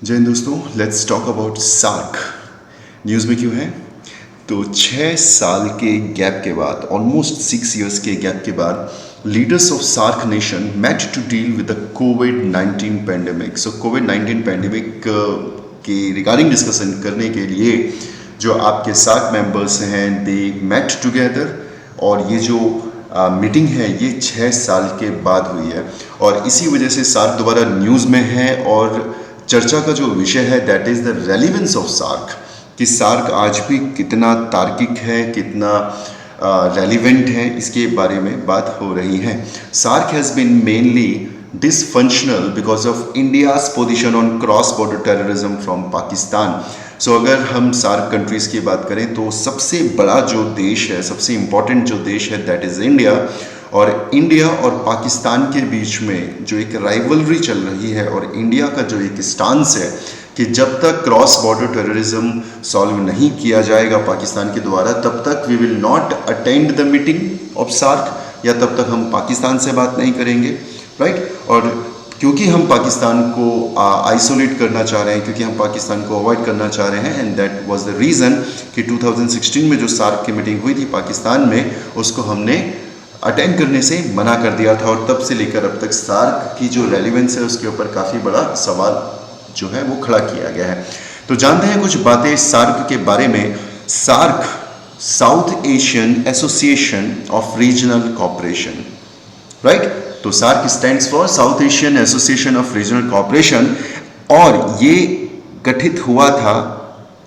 जय हिंद दोस्तों, let's talk about SAARC. News में क्यों है? तो 6 साल के गैप के बाद, ऑलमोस्ट 6 years के गैप के बाद, leaders of SAARC nation met to deal with the कोविड-19 पैंडेमिक। सो कोविड-19 पैंडेमिक के रिगार्डिंग डिस्कशन करने के लिए जो आपके सार्क मेंबर्स हैं दे मेट टुगेदर, और ये जो मीटिंग है ये 6 साल के बाद हुई है और इसी वजह से सार्क दोबारा न्यूज़ में है। और चर्चा का जो विषय है that is the relevance of SAARC, कि सार्क आज भी कितना तार्किक है, कितना रेलिवेंट है, इसके बारे में बात हो रही है। SAARC has been mainly dysfunctional because of India's position on cross border terrorism from Pakistan. So अगर हम सार्क कंट्रीज़ की बात करें तो सबसे बड़ा जो देश है, सबसे इम्पॉर्टेंट जो देश है दैट इज़ इंडिया। और इंडिया और पाकिस्तान के बीच में जो एक राइवलरी चल रही है और इंडिया का जो एक स्टांस है कि जब तक क्रॉस बॉर्डर टेररिज्म सॉल्व नहीं किया जाएगा पाकिस्तान के द्वारा, तब तक we will not attend the meeting of SAARC, या तब तक हम पाकिस्तान से बात नहीं करेंगे, राइट। और क्योंकि हम पाकिस्तान को आइसोलेट करना चाह रहे हैं, क्योंकि हम पाकिस्तान को अवॉइड करना चाह रहे हैं, and that was the reason कि 2016 में जो सार्क की मीटिंग हुई थी पाकिस्तान में, उसको हमने अटेंड करने से मना कर दिया था। और तब से लेकर अब तक सार्क की जो रेलिवेंस है उसके ऊपर काफ़ी बड़ा सवाल जो है वो खड़ा किया गया है। तो जानते हैं कुछ बातें सार्क के बारे में। SAARC, South Asian association of regional cooperation, right. तो SAARC stands for South Asian association of regional cooperation, और ये गठित हुआ था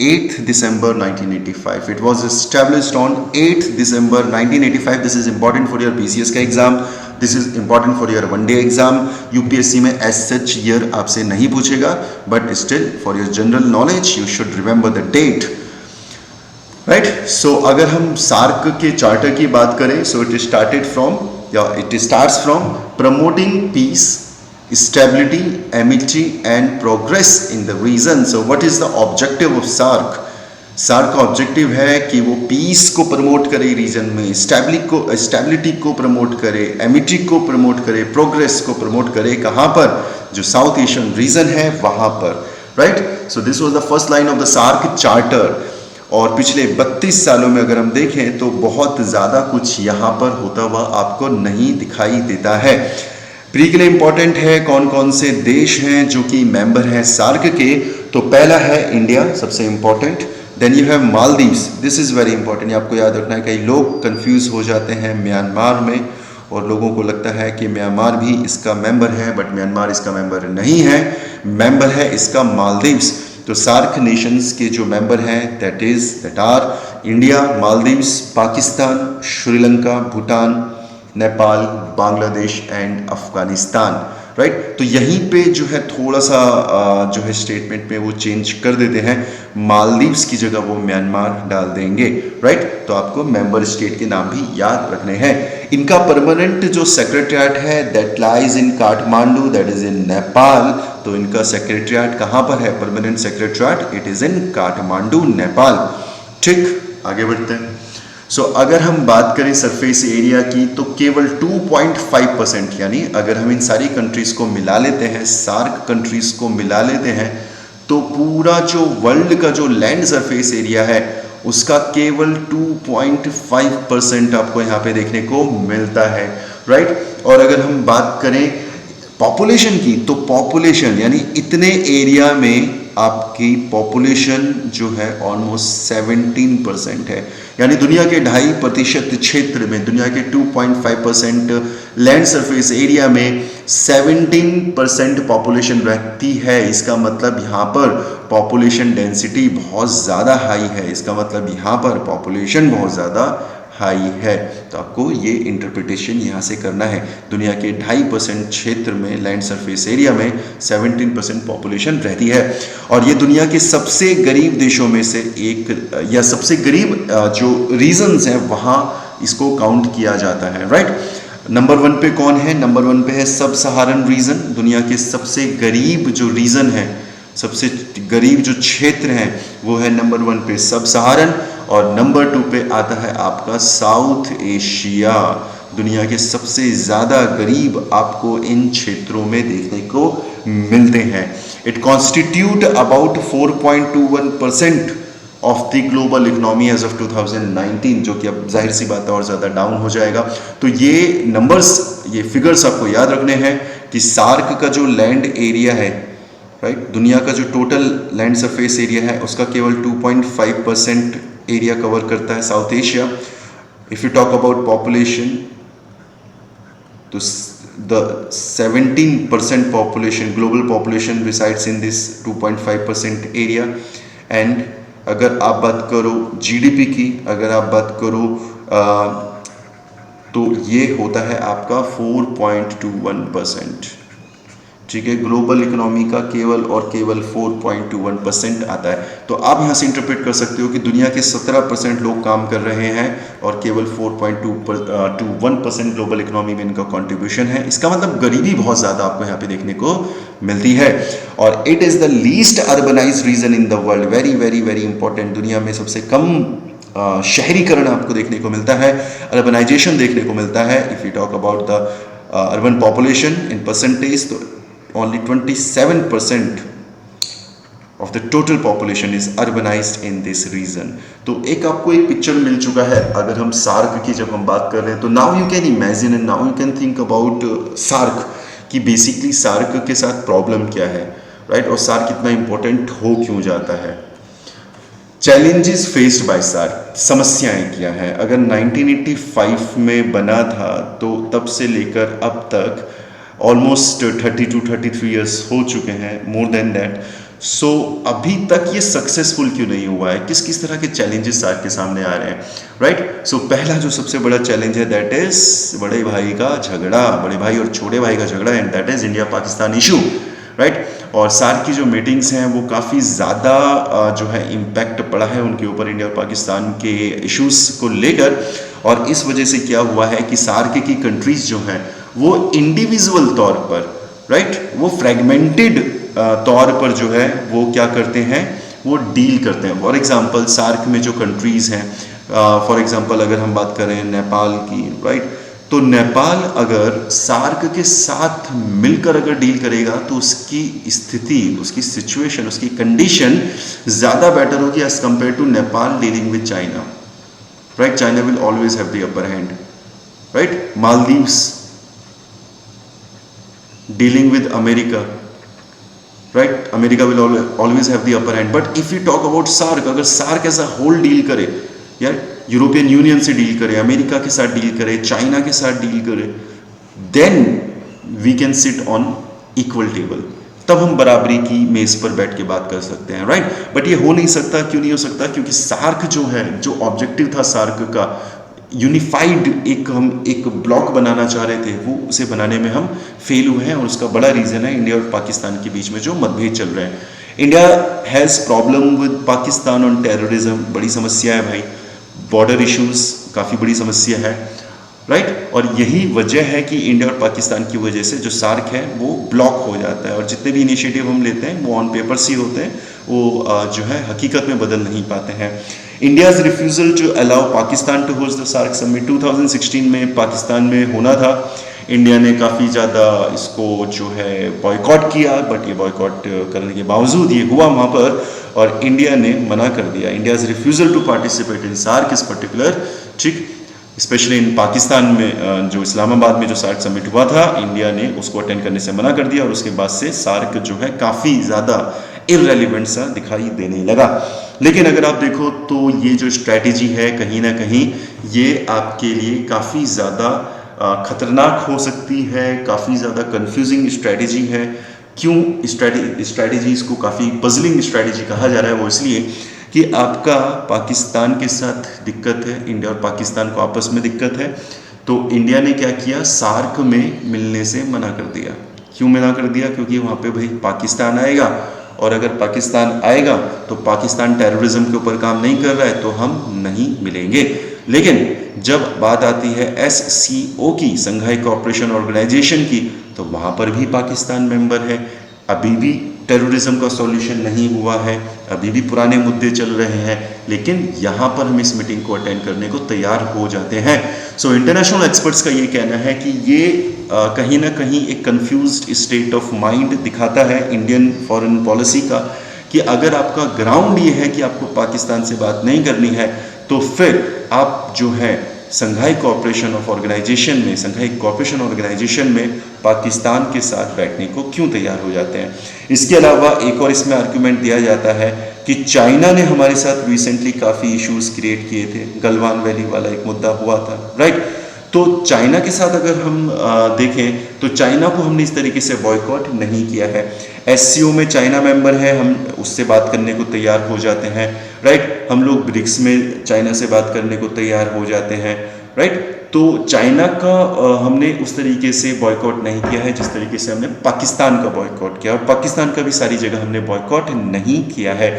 8th December 1985. It was established on 8th December 1985. This is important for your BCS का exam, this is important for your one day exam. UPSC में as such year आपसे नहीं पूछेगा, but still for your general knowledge you should remember the date, right? So अगर हम SAARC के charter की बात करें, so it starts from promoting peace, stability, amity and progress in the region. So what is the objective of SARC? SARC का objective है कि वो पीस को प्रमोट करे रीजन में, स्टेबिलिटी को प्रमोट करे, एमिटी को प्रमोट करे, प्रोग्रेस को प्रमोट करे। कहाँ पर? जो साउथ एशियन रीजन है वहाँ पर, right. So this was the first line of the SAARC charter. और पिछले 32 सालों में अगर हम देखें तो बहुत ज़्यादा कुछ यहाँ पर होता हुआ आपको नहीं दिखाई देता है। प्री के लिए इंपॉर्टेंट है कौन कौन से देश हैं जो कि मेंबर हैं सार्क के। तो पहला है इंडिया, सबसे important. Then you have Maldives, this is very important, ये आपको याद रखना है। कई लोग कंफ्यूज हो जाते हैं म्यांमार में, और लोगों को लगता है कि म्यांमार भी इसका मेंबर है, बट म्यांमार इसका मेंबर नहीं है। मेंबर है इसका मालदीव्स। तो सार्क नेशंस के जो मेंबर हैं that R India, Maldives, Pakistan, Sri Lanka, Bhutan, Nepal, Bangladesh and Afghanistan, right. तो यहीं पे जो है थोड़ा सा जो है स्टेटमेंट में वो चेंज कर देते हैं, मालदीव्स की जगह वो म्यांमार डाल देंगे, राइट। तो आपको मेंबर स्टेट के नाम भी याद रखने हैं। इनका परमानेंट जो सेक्रेटरिएट है that lies in Kathmandu, that is in Nepal. तो इनका सेक्रेटरिएट कहाँ पर है? Permanent secretariat it is in Kathmandu, Nepal. ठीक, आगे बढ़ते हैं। सो अगर हम बात करें सरफेस एरिया की तो केवल 2.5%, यानी अगर हम इन सारी कंट्रीज़ को मिला लेते हैं, सार्क कंट्रीज़ को मिला लेते हैं, तो पूरा जो वर्ल्ड का जो लैंड सरफेस एरिया है उसका केवल 2.5% आपको यहाँ पे देखने को मिलता है, राइट। और अगर हम बात करें पॉपुलेशन की, तो पॉपुलेशन यानी इतने एरिया में आपकी पॉपुलेशन जो है ऑलमोस्ट 17% है, यानी दुनिया के 2.5% क्षेत्र में, दुनिया के 2.5% लैंड सरफेस एरिया में 17% पॉपुलेशन रहती है। इसका मतलब यहाँ पर पॉपुलेशन डेंसिटी बहुत ज़्यादा हाई है, इसका मतलब यहाँ पर पॉपुलेशन बहुत ज़्यादा हाई है। तो आपको ये इंटरप्रिटेशन यहाँ से करना है। दुनिया के 2.5% क्षेत्र में, लैंड सरफेस एरिया में 17% पॉपुलेशन रहती है, और ये दुनिया के सबसे गरीब देशों में से एक, या सबसे गरीब जो रीजन्स हैं वहाँ इसको काउंट किया जाता है, राइट। नंबर 1 पे कौन है? नंबर 1 पे है सब सहारन रीजन। दुनिया के सबसे गरीब जो रीजन है, सबसे गरीब जो क्षेत्र हैं वो है नंबर 1 पे सब सहारन, और नंबर 2 पे आता है आपका साउथ एशिया। दुनिया के सबसे ज़्यादा गरीब आपको इन क्षेत्रों में देखने को मिलते हैं। It constitute about 4.21% of the global economy as of 2019, जो कि अब जाहिर सी बात है और ज़्यादा डाउन हो जाएगा। तो ये नंबर्स, ये फिगर्स आपको याद रखने हैं कि सार्क का जो लैंड एरिया है, राइट, दुनिया का जो टोटल लैंड सरफेस एरिया है उसका केवल 2.5% एरिया कवर करता है south Asia. If you talk about population, तो the 17% population, global population resides in this 2.5% area। and अगर आप बात करो जीडीपी की, अगर आप बात करो तो ये होता है आपका 4.21%। ठीक है, ग्लोबल इकोनॉमी का केवल और केवल 4.21% आता है। तो आप यहाँ से इंटरप्रेट कर सकते हो कि दुनिया के 17% लोग काम कर रहे हैं और केवल 4.21% ग्लोबल इकोनॉमी में इनका कंट्रीब्यूशन है। इसका मतलब गरीबी बहुत ज़्यादा आपको यहाँ पे देखने को मिलती है। और it is the least urbanised region in the world, very very very important. दुनिया में सबसे कम शहरीकरण आपको देखने को मिलता है, अर्बनाइजेशन देखने को मिलता है। If you talk about the urban population in percentage, तो only 27% of the total population is urbanized in this region। तो एक आपको एक पिक्चर मिल चुका है। अगर हम सार्क की जब हम बात कर रहे हैं तो now you can imagine and now you can think about SAARC कि बेसिकली सार्क के साथ प्रॉब्लम क्या है, राइट, और सार्क इतना इंपॉर्टेंट हो क्यों जाता है। चैलेंजेस फेस्ड बाय सार्क, समस्याएं क्या हैं। अगर 1985 में बना था तो तब से लेकर अब तक ऑलमोस्ट 32-33 ईयर्स हो चुके हैं, मोर देन दैट। सो अभी तक ये सक्सेसफुल क्यों नहीं हुआ है, किस किस तरह के चैलेंजेस सार्क के सामने आ रहे हैं, राइट। सो पहला जो सबसे बड़ा चैलेंज है दैट इज बड़े भाई का झगड़ा, बड़े भाई और छोटे भाई का झगड़ा, and that is India Pakistan issue, right. और सार्क की जो मीटिंग्स हैं वो काफ़ी ज़्यादा जो है इम्पैक्ट पड़ा है उनके ऊपर, इंडिया और पाकिस्तान के इश्यूज़ को लेकर। और इस वजह से क्या हुआ है कि सार्क की कंट्रीज़ जो हैं वो इंडिविजुअल तौर पर, राइट, वो फ्रेगमेंटेड तौर पर जो है वो क्या करते हैं, वो डील करते हैं। फॉर एग्जांपल सार्क में जो कंट्रीज़ हैं, फॉर एग्जांपल अगर हम बात करें नेपाल की, राइट, तो नेपाल अगर सार्क के साथ मिलकर अगर डील करेगा तो उसकी स्थिति, उसकी सिचुएशन, उसकी कंडीशन ज़्यादा बेटर होगी as compare to Nepal dealing with China, right. China will always have the upper hand, right. Maldives dealing with America, right, America will always have the upper hand। but if you talk about SAARC, अगर SAARC as a whole deal करे, यार European union से deal करे, America के साथ deal करे, China के साथ डील करे, then we can sit on equal table, तब हम बराबरी की मेज पर बैठ के बात कर सकते हैं, राइट। बट ये हो नहीं सकता, क्यों नहीं हो सकता, क्योंकि सार्क जो है, जो ऑब्जेक्टिव था सार्क का, यूनिफाइड हम एक ब्लॉक बनाना चाह रहे थे, वो उसे बनाने में हम फेल हुए हैं। और उसका बड़ा रीज़न है इंडिया और पाकिस्तान के बीच में जो मतभेद चल रहे हैं। India has problem with Pakistan on terrorism, बड़ी समस्या है भाई। बॉर्डर इश्यूज़ काफ़ी बड़ी समस्या है, राइट। और यही वजह है कि इंडिया और पाकिस्तान की वजह से जो सार्क है वो ब्लॉक हो जाता है, और जितने भी इनिशिएटिव हम लेते हैं वो ऑन पेपर्स ही होते हैं, वो जो है हकीकत में बदल नहीं पाते हैं। India's refusal to allow Pakistan to host the SAARC summit 2016 में पाकिस्तान में होना था। इंडिया ने काफ़ी ज़्यादा इसको जो है बॉयकॉट किया, बट ये बॉयकॉट करने के बावजूद ये हुआ वहाँ पर, और इंडिया ने मना कर दिया। India's refusal to participate in SAARC इस पर्टिकुलर, ठीक, स्पेशली इन पाकिस्तान में जो इस्लामाबाद में जो सार्क समिट हुआ था, इंडिया ने उसको अटेंड करने से मना कर दिया, और उसके बाद से सार्क जो है काफ़ी ज़्यादा इररेलेवेंट सा दिखाई देने लगा। लेकिन अगर आप देखो तो ये जो स्ट्रैटेजी है कहीं ना कहीं ये आपके लिए काफ़ी ज़्यादा खतरनाक हो सकती है, काफ़ी ज़्यादा कंफ्यूजिंग स्ट्रैटेजी है। क्यों स्ट्रैटेजीज़ को काफ़ी पजलिंग स्ट्रैटेजी कहा जा रहा है, वो इसलिए कि आपका पाकिस्तान के साथ दिक्कत है, इंडिया और पाकिस्तान को आपस में दिक्कत है। तो इंडिया ने क्या किया, सार्क में मिलने से मना कर दिया। क्यों मना कर दिया, क्योंकि वहाँ पे भाई पाकिस्तान आएगा, और अगर पाकिस्तान आएगा तो पाकिस्तान टेररिज्म के ऊपर काम नहीं कर रहा है तो हम नहीं मिलेंगे। लेकिन जब बात आती है SCO की, संघाई कोऑपरेशन ऑर्गेनाइजेशन की, तो वहाँ पर भी पाकिस्तान मेंबर है। अभी भी टेररिज्म का सॉल्यूशन नहीं हुआ है, अभी भी पुराने मुद्दे चल रहे हैं, लेकिन यहाँ पर हम इस मीटिंग को अटेंड करने को तैयार हो जाते हैं। सो इंटरनेशनल एक्सपर्ट्स का ये कहना है कि ये कहीं ना कहीं एक कंफ्यूज्ड स्टेट ऑफ माइंड दिखाता है इंडियन फॉरेन पॉलिसी का, कि अगर आपका ग्राउंड ये है कि आपको पाकिस्तान से बात नहीं करनी है, तो फिर आप जो है संघाई कोऑपरेशन ऑर्गेनाइजेशन में पाकिस्तान के साथ बैठने को क्यों तैयार हो जाते हैं। इसके अलावा एक और इसमें आर्गुमेंट दिया जाता है कि चाइना ने हमारे साथ रिसेंटली काफ़ी इश्यूज क्रिएट किए थे, गलवान वैली वाला एक मुद्दा हुआ था, राइट। तो चाइना के साथ अगर हम देखें तो चाइना को हमने इस तरीके से बॉयकॉट नहीं किया है। एससीओ में चाइना मेंबर है, हम उससे बात करने को तैयार हो जाते हैं, राइट। हम लोग ब्रिक्स में चाइना से बात करने को तैयार हो जाते हैं, राइट। तो चाइना का हमने उस तरीके से बॉयकॉट नहीं किया है जिस तरीके से हमने पाकिस्तान का बॉयकॉट किया, और पाकिस्तान का भी सारी जगह हमने बॉयकॉट नहीं किया है।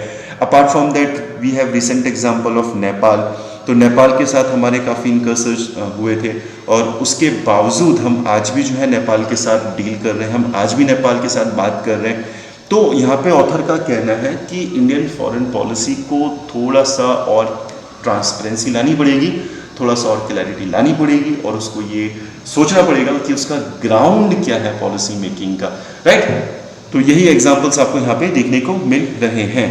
Apart from that we have recent example of Nepal. तो नेपाल के साथ हमारे काफ़ी इनकर्सर्स हुए थे, और उसके बावजूद हम आज भी जो है नेपाल के साथ डील कर रहे हैं, हम आज भी नेपाल के साथ बात कर रहे हैं। तो यहाँ पे ऑथर का कहना है कि इंडियन फॉरेन पॉलिसी को थोड़ा सा और ट्रांसपेरेंसी लानी पड़ेगी, थोड़ा सा और क्लैरिटी लानी पड़ेगी, और उसको ये सोचना पड़ेगा कि उसका ग्राउंड क्या है पॉलिसी मेकिंग का, राइट। तो यही एग्जाम्पल्स आपको यहाँ पे देखने को मिल रहे हैं।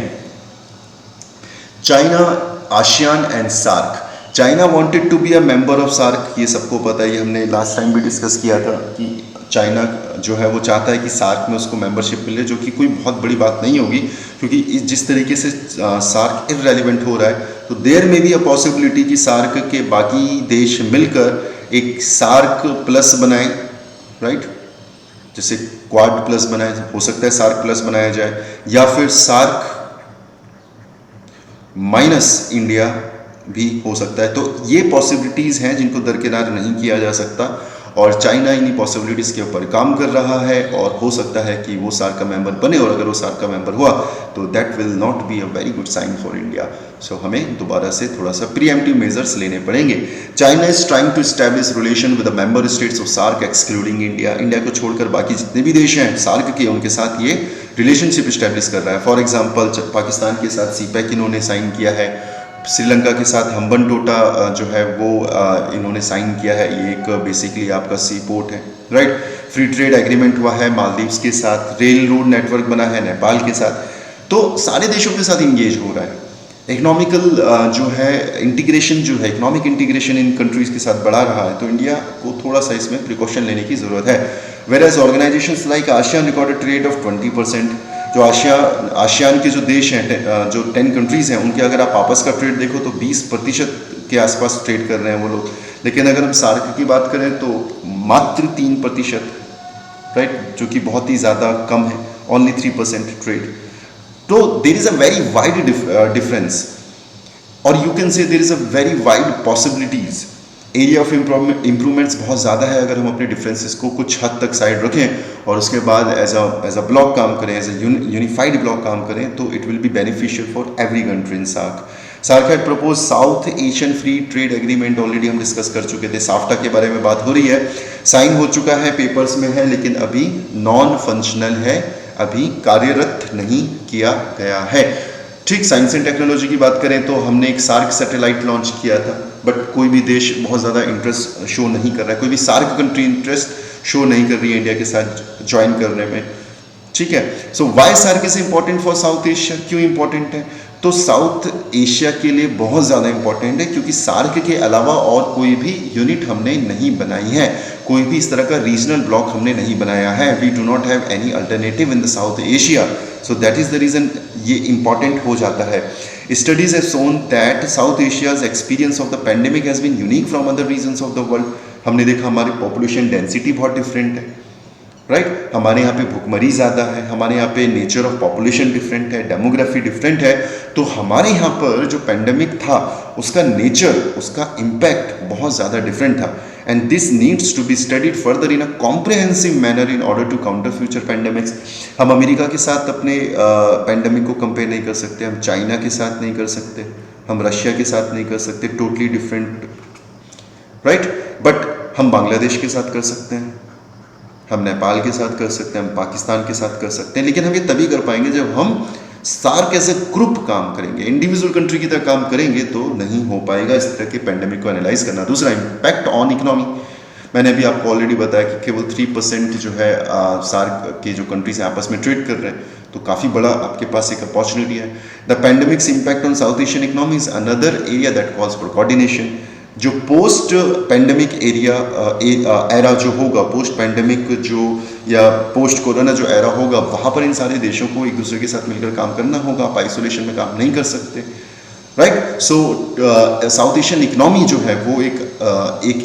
China, ASEAN and SAARC. China wanted to be a member of SAARC, ये सबको पता है, ये हमने लास्ट टाइम भी डिस्कस किया था कि चाइना जो है वो चाहता है कि सार्क में उसको मेंबरशिप मिले, जो कि कोई बहुत बड़ी बात नहीं होगी, क्योंकि जिस तरीके से सार्क इररेलेवेंट हो रहा है, तो देयर में भी अ पॉसिबिलिटी कि सार्क के बाकी देश मिलकर एक सार्क प्लस बनाएं, राइट। जैसे क्वाड प्लस बनाए, हो सकता है सार्क प्लस बनाया जाए, या फिर सार्क माइनस इंडिया भी हो सकता है। तो ये पॉसिबिलिटीज़ हैं जिनको दरकिनार नहीं किया जा सकता, और चाइना इन्हीं पॉसिबिलिटीज़ के ऊपर काम कर रहा है, और हो सकता है कि वो सार्क का मेंबर बने, और अगर वो सार्क का मेंबर हुआ तो that will not be a very good sign for India. So हमें दोबारा से थोड़ा सा प्रीएम्प्टिव मेजर्स लेने पड़ेंगे। China is trying to establish relation with the member states of SAARC excluding India. India को छोड़कर बाकी जितने भी देश हैं सार्क के, उनके साथ ये रिलेशनशिप इस्टेब्लिश कर रहा है। फॉर एग्जाम्पल पाकिस्तान के साथ सीपैक इन्होंने साइन किया है, श्रीलंका के साथ हम्बन टोटा जो है वो इन्होंने साइन किया है, ये एक बेसिकली आपका सी पोर्ट है, राइट। फ्री ट्रेड एग्रीमेंट हुआ है मालदीव्स के साथ, रेल रोड नेटवर्क बना है नेपाल के साथ, तो सारे देशों के साथ इंगेज हो रहा है। इकोनॉमिकल जो है इंटीग्रेशन, जो है इकोनॉमिक इंटीग्रेशन इन कंट्रीज़ के साथ बढ़ा रहा है, तो इंडिया को थोड़ा सा इसमें प्रिकॉशन लेने की ज़रूरत है। Whereas organisations like ASEAN recorded trade of 20%। जो आसियान के जो देश हैं, जो 10 कंट्रीज़ हैं, उनके अगर आप आपस का ट्रेड देखो तो 20% के आसपास ट्रेड कर रहे हैं वो लोग, लेकिन अगर हम सार्क की बात करें तो मात्र 3%, राइट, जो कि बहुत ही ज़्यादा कम है, ओनली 3% ट्रेड। तो there is a very wide difference, और you can say there is a very wide possibilities. Area of improvements बहुत ज़्यादा है अगर हम अपने डिफरेंसेस को कुछ हद तक साइड रखें और उसके बाद एज अ ब्लॉक काम करें, एज अ यूनिफाइड ब्लॉक काम करें, तो it will be beneficial for every country in SAARC. SAARC had propose South Asian free trade agreement, already हम डिस्कस कर चुके थे, साफ्टा के बारे में बात हो रही है, साइन हो चुका है, पेपर्स में है, लेकिन अभी नॉन फंक्शनल है, अभी कार्यरत नहीं किया गया है। ठीक, साइंस एंड टेक्नोलॉजी की बात करें तो हमने एक सार्क सैटेलाइट लॉन्च किया था, बट कोई भी देश बहुत ज़्यादा इंटरेस्ट शो नहीं कर रहा है, कोई भी सार्क कंट्री इंटरेस्ट शो नहीं कर रही है इंडिया के साथ ज्वाइन करने में। ठीक है, so why SAARC is important for South Asia, क्यों इम्पॉर्टेंट है? तो साउथ एशिया के लिए बहुत ज़्यादा इम्पॉर्टेंट है, क्योंकि सार्क के अलावा और कोई भी यूनिट हमने नहीं बनाई है, कोई भी इस तरह का रीजनल ब्लॉक हमने नहीं बनाया है। We do not have any alternative in the South Asia, so that is the reason ये इम्पॉर्टेंट हो जाता है। Studies have shown that South Asia's experience of the pandemic has been unique from other regions of the world. हमने देखा हमारी population density बहुत different है, right, हमारे यहाँ पे भुखमरी ज़्यादा है, हमारे यहाँ पे नेचर ऑफ पॉपुलेशन डिफरेंट है, डेमोग्राफी डिफरेंट है, तो हमारे यहाँ पर जो पेंडेमिक था उसका नेचर, उसका इम्पैक्ट बहुत ज़्यादा डिफरेंट था, and this needs to be studied further in a comprehensive manner in order to counter future pandemics. हम अमेरिका के साथ अपने पेंडेमिक को कंपेयर नहीं कर सकते, हम चाइना के साथ नहीं कर सकते, हम रशिया के साथ नहीं कर सकते, टोटली डिफरेंट, राइट, बट हम बांग्लादेश के साथ कर सकते हैं, हम नेपाल के साथ कर सकते हैं, हम पाकिस्तान के साथ कर सकते हैं, लेकिन हम ये तभी कर पाएंगे जब हम सार्क एज ए ग्रुप काम करेंगे। इंडिविजुअल कंट्री की तरह काम करेंगे तो नहीं हो पाएगा इस तरह के पेंडेमिक को एनालाइज करना। दूसरा, इम्पैक्ट ऑन इकोनॉमी। मैंने अभी आपको ऑलरेडी बताया कि केवल 3% जो है सार्क के जो कंट्रीज हैं आपस में ट्रेड कर रहे हैं, तो काफ़ी बड़ा आपके पास एक अपॉर्चुनिटी है। The pandemics impact on south Asian economies another area that calls for coordination. जो पोस्ट पैंडेमिक एरा जो होगा, पोस्ट पैंडेमिक जो या पोस्ट कोरोना जो एरा होगा, वहाँ पर इन सारे देशों को एक दूसरे के साथ मिलकर काम करना होगा। आप आइसोलेशन में काम नहीं कर सकते, राइट। सो साउथ एशियन इकनॉमी जो है वो एक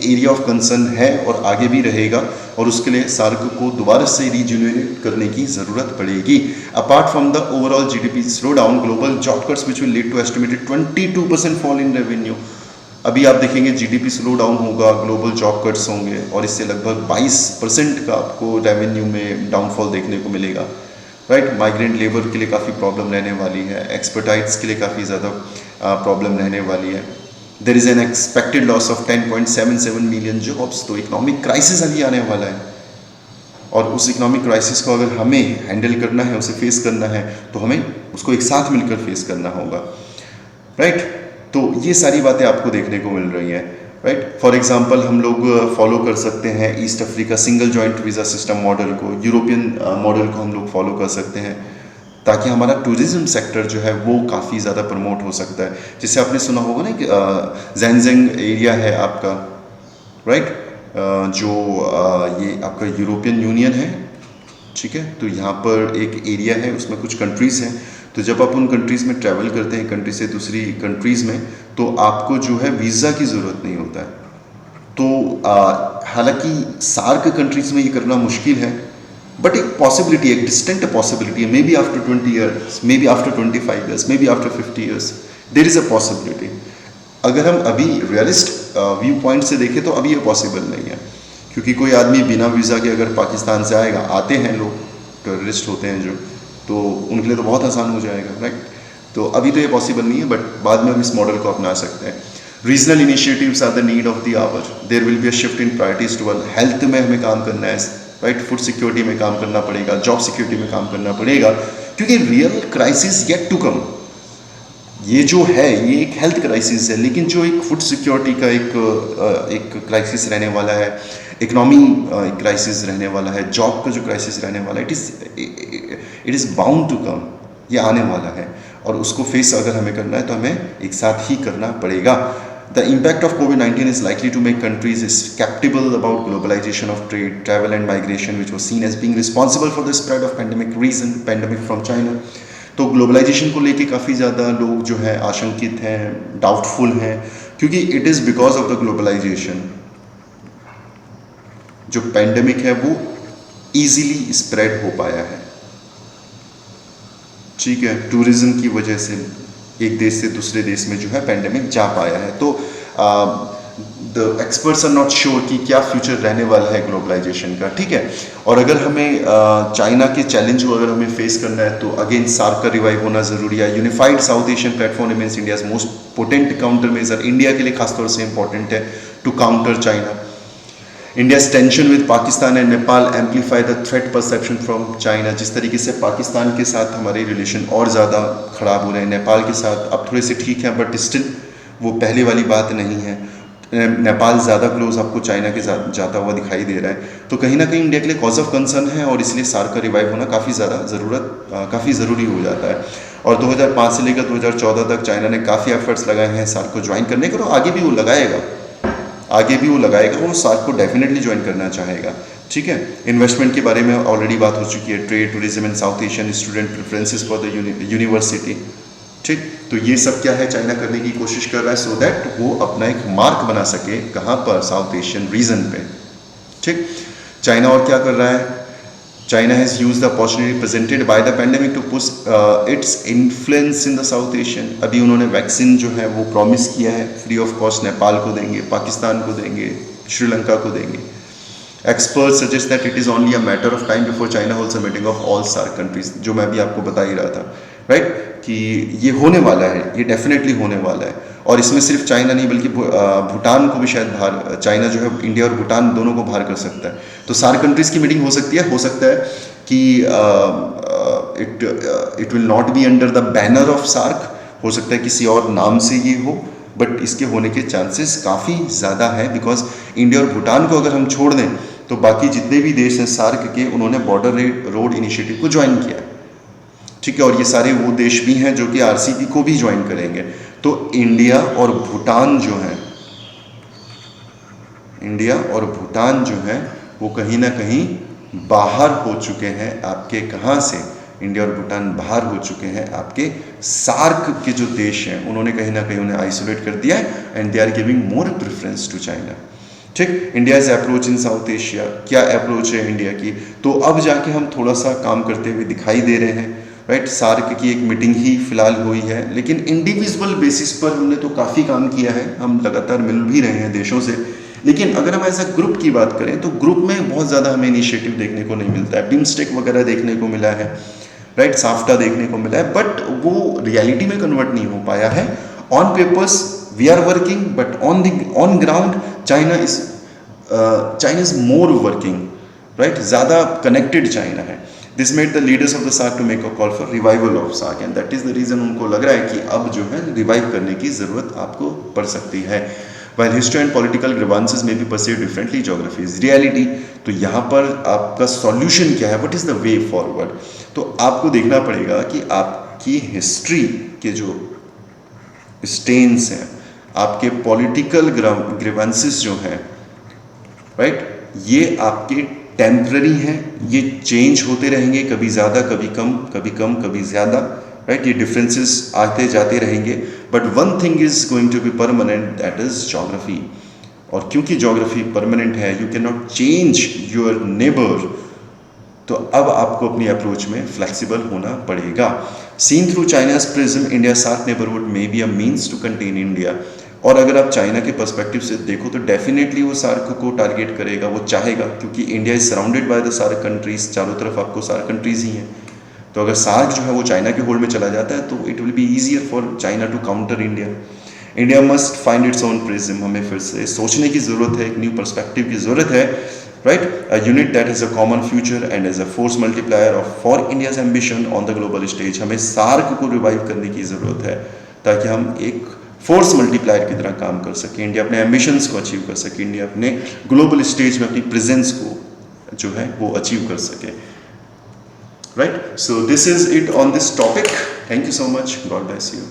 एरिया ऑफ कंसर्न है और आगे भी रहेगा, और उसके लिए सार्क को दोबारा से रीजनरेट करने की ज़रूरत पड़ेगी। Apart from the overall GDP slow down, global job cuts which will lead to estimated 22% fall in revenue. अभी आप देखेंगे जीडीपी स्लो डाउन होगा, ग्लोबल जॉब कट्स होंगे, और इससे लगभग 22% का आपको रेवेन्यू में डाउनफॉल देखने को मिलेगा, राइट। माइग्रेंट लेबर के लिए काफ़ी प्रॉब्लम रहने वाली है, एक्सपर्टाइज के लिए काफ़ी ज़्यादा प्रॉब्लम रहने वाली है। There is an expected loss of 10.77 million jobs. तो इकोनॉमिक क्राइसिस अभी आने वाला है, और उस इकोनॉमिक क्राइसिस को अगर हमें हैंडल करना है, उसे फेस करना है, तो हमें उसको एक साथ मिलकर फेस करना होगा, राइट। तो ये सारी बातें आपको देखने को मिल रही हैं, राइट। फॉर एग्जांपल हम लोग फॉलो कर सकते हैं east Africa single joint visa system model को, यूरोपियन मॉडल को हम लोग फॉलो कर सकते हैं, ताकि हमारा टूरिज्म सेक्टर जो है वो काफ़ी ज़्यादा प्रमोट हो सकता है। जिससे आपने सुना होगा ना कि ज़ेनज़ेंग एरिया है आपका, राइट, जो ये आपका यूरोपियन यूनियन है, ठीक है। तो यहाँ पर एक एरिया है, उसमें कुछ कंट्रीज़ हैं। तो जब आप उन कंट्रीज़ में ट्रैवल करते हैं, कंट्री से दूसरी कंट्रीज़ में, तो आपको जो है वीज़ा की ज़रूरत नहीं होता है। तो हालांकि सार्क कंट्रीज़ में ये करना मुश्किल है, बट एक पॉसिबिलिटी, एक डिस्टेंट पॉसिबिलिटी है। May be after 20 years, may be after 25 years, may be after 50 years, there is a possibility. अगर हम अभी रियलिस्ट व्यू पॉइंट से देखें तो अभी ये पॉसिबल नहीं है, क्योंकि कोई आदमी बिना वीज़ा के अगर पाकिस्तान से आएगा, आते हैं लोग, टेररिस्ट होते हैं जो, तो उनके लिए तो बहुत आसान हो जाएगा, राइट। तो अभी तो ये पॉसिबल नहीं है, बट बाद में हम इस मॉडल को अपना सकते हैं। Regional initiatives are the need of the hour. There will be a shift in priorities to health में हमें काम करना है, राइट। फूड सिक्योरिटी में काम करना पड़ेगा, जॉब सिक्योरिटी में काम करना पड़ेगा, क्योंकि real crisis yet to come. ये जो है ये एक हेल्थ क्राइसिस है, लेकिन जो एक फूड सिक्योरिटी का एक क्राइसिस रहने वाला है, इकोनॉमी क्राइसिस रहने वाला है, जॉब का जो क्राइसिस रहने वाला है, it is bound to come. ये आने वाला है, और उसको फेस अगर हमें करना है तो हमें एक साथ ही करना पड़ेगा। The impact of COVID-19 is likely to make countries skeptical about globalization of trade, travel and migration, which was seen as being responsible for the spread of pandemic from China. तो ग्लोबलाइजेशन को लेके काफ़ी ज़्यादा लोग जो है आशंकित हैं, डाउटफुल हैं, क्योंकि it is because of the globalisation जो पैंडेमिक है वो ईजीली स्प्रेड हो पाया है, ठीक है। टूरिज्म की वजह से एक देश से दूसरे देश में जो है पैंडेमिक जा पाया है। तो the experts are not sure कि क्या फ्यूचर रहने वाला है ग्लोबलाइजेशन का, ठीक है। और अगर हमें चाइना के चैलेंज को अगर हमें फेस करना है तो अगेन सार्क का रिवाइव होना ज़रूरी है। Unified South Asian platform remains India's most potent counter measure. India के लिए खासतौर से इंपॉर्टेंट है to counter China. India's tension with Pakistan and Nepal amplify the threat perception from China। जिस तरीके से पाकिस्तान के साथ हमारे रिलेशन और ज़्यादा ख़राब हो रहे हैं, नेपाल के साथ अब थोड़े से ठीक हैं, बट स्टिल वो पहले वाली बात नहीं है। नेपाल ज़्यादा क्लोज आपको चाइना के साथ जाता हुआ दिखाई दे रहा है, तो कहीं ना कहीं इंडिया के लिए कॉज ऑफ कंसर्न है, और इसलिए सार्क का रिवाइव होना काफ़ी ज़रूरी हो जाता है। और 2005 से लेकर 2014 तक चाइना ने काफ़ी एफर्ट्स लगाए हैं सार्क को ज्वाइन करने के, और आगे भी वो लगाएगा, वो सार्क को डेफिनेटली ज्वाइन करना चाहेगा, ठीक है। इन्वेस्टमेंट के बारे में ऑलरेडी बात हो चुकी है, trade, tourism and south Asian student preferences for the university, ठीक। तो ये सब क्या है, चाइना करने की कोशिश कर रहा है सो दैट वो अपना एक मार्क बना सके, कहाँ पर, साउथ एशियन रीजन पे, ठीक। चाइना और क्या कर रहा है, China has used the opportunity presented by the pandemic to push its influence in the South Asian। अभी उन्होंने वैक्सीन जो है वो प्रॉमिस किया है, फ्री ऑफ कॉस्ट नेपाल को देंगे, पाकिस्तान को देंगे, श्रीलंका को देंगे। Experts suggest that it is only a matter of time before China holds a meeting of all SAARC countries, जो मैं भी आपको बता ही रहा था, राइट, कि ये होने वाला है, ये डेफिनेटली होने वाला है। और इसमें सिर्फ चाइना नहीं बल्कि भूटान को भी शायद बाहर, चाइना जो है इंडिया और भूटान दोनों को बाहर कर सकता है। तो सार्क कंट्रीज़ की मीटिंग हो सकती है, हो सकता है कि it will not be under the banner of SAARC, हो सकता है किसी और नाम से ये हो, बट इसके होने के चांसेस काफ़ी ज़्यादा है, बिकॉज इंडिया और भूटान को अगर हम छोड़ दें तो बाकी जितने भी देश हैं सार्क के, उन्होंने बॉर्डर रोड इनिशिएटिव को ज्वाइन किया है, ठीक है, और ये सारे वो देश भी हैं जो कि आरसीपी को भी ज्वाइन करेंगे। तो इंडिया और भूटान जो है, इंडिया और भूटान जो है वो कहीं ना कहीं बाहर हो चुके हैं आपके, कहाँ से, इंडिया और भूटान बाहर हो चुके हैं आपके सार्क के जो देश हैं, उन्होंने कहीं ना कहीं उन्हें आइसोलेट कर दिया है and they are giving more preference to China. ठीक, India's approach in South Asia, क्या अप्रोच है इंडिया की, तो अब जाके हम थोड़ा सा काम करते हुए दिखाई दे रहे हैं, राइट। सार्क की एक मीटिंग ही फिलहाल हुई है, लेकिन इंडिविजुअल बेसिस पर हमने तो काफ़ी काम किया है, हम लगातार मिल भी रहे हैं देशों से। लेकिन अगर हम ऐसा ग्रुप की बात करें तो ग्रुप में बहुत ज़्यादा हमें इनिशिएटिव देखने को नहीं मिलता है। बिम्स्टेक वगैरह देखने को मिला है, राइट, साफ्टा देखने को मिला है, बट वो रियलिटी में कन्वर्ट नहीं हो पाया है। On papers we are working, but on ground China is more working, right, ज़्यादा कनेक्टेड चाइना है। This made the leaders of the SAARC to make a call for revival of SAARC, and that is the reason उनको लग रहा है कि अब जो है रिवाइव करने की ज़रूरत आपको पड़ सकती है। While history and political grievances may be perceived differently, geography is reality। तो यहाँ पर आपका सॉल्यूशन क्या है, what is the way forward. तो आपको देखना पड़ेगा कि आपकी हिस्ट्री के जो स्टेन्स हैं, आपके पॉलिटिकल ग्रीवेंसेस जो हैं, राइट, ये आपके टेम्पररी हैं, ये चेंज होते रहेंगे, कभी ज़्यादा कभी कम कभी ज़्यादा, राइट, ये डिफरेंसेस आते जाते रहेंगे, but one thing is going to be permanent, that is geography. और क्योंकि ज्योग्राफी परमानेंट है, you can not change your neighbour, तो अब आपको अपनी अप्रोच में फ्लेक्सिबल होना पड़ेगा। Seen through China's prism, India SAARC neighbourhood may be a means to contain India. और अगर आप चाइना के पर्सपेक्टिव से देखो तो डेफिनेटली वो सार्क को टारगेट करेगा, वो चाहेगा, क्योंकि India is surrounded by the SAARC countries, चारों तरफ आपको सार्क कंट्रीज ही हैं। तो अगर सार्क जो है वो चाइना के होल्ड में चला जाता है तो it will be easier for China to counter India. India must find its own prism, हमें फिर से सोचने की ज़रूरत है, एक न्यू पर्सपेक्टिव की ज़रूरत है, right, a unit that is a common future and as a force multiplier of for India's ambition on the global stage. हमें सार्क को रिवाइव करने की ज़रूरत है ताकि हम एक फोर्स मल्टीप्लायर की तरह काम कर सकें, इंडिया अपने एम्बिशंस को अचीव कर सके, इंडिया अपने ग्लोबल स्टेज में अपनी प्रेजेंस को जो है वो अचीव कर सके, right? So this is it on this topic. Thank you so much. God bless you.